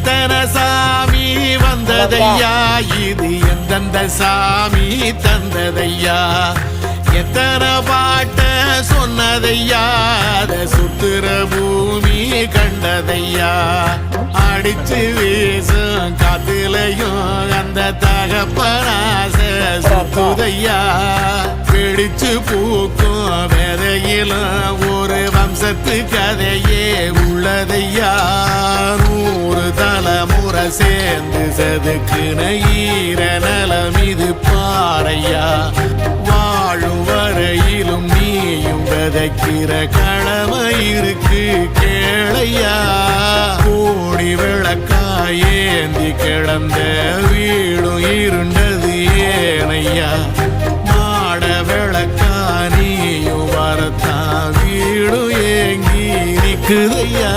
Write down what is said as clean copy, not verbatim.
எத்தனை சாமி வந்ததையா, இது எந்தெந்த சாமி தந்ததையா, எத்தனை பாட்ட சொன்னதையா, அத சுத்துற பூமி கண்டதையா, அடிச்சு வீசும் காத்துலையும் அந்த தகப்பனாச சுத்துதையா, பிடிச்சு பூக்கும் வேதையிலும் ஒரு வம்சத்து கதையே உள்ளதையா, 100 தலைமுறை சேர்ந்து செதுக்குன ஈர நலம் இது பாறையா, வாழும் வரையிலும் நீயும் விதைக்கிற கடமை இருக்கு கேளையா, கோடி விளக்காயேந்தி கிடந்த வீடும் இருண்டது ஏனையா, மாட விளக்கா நீயும் வரத்தான் வீடும் ஏங்கி நிக்குதையா.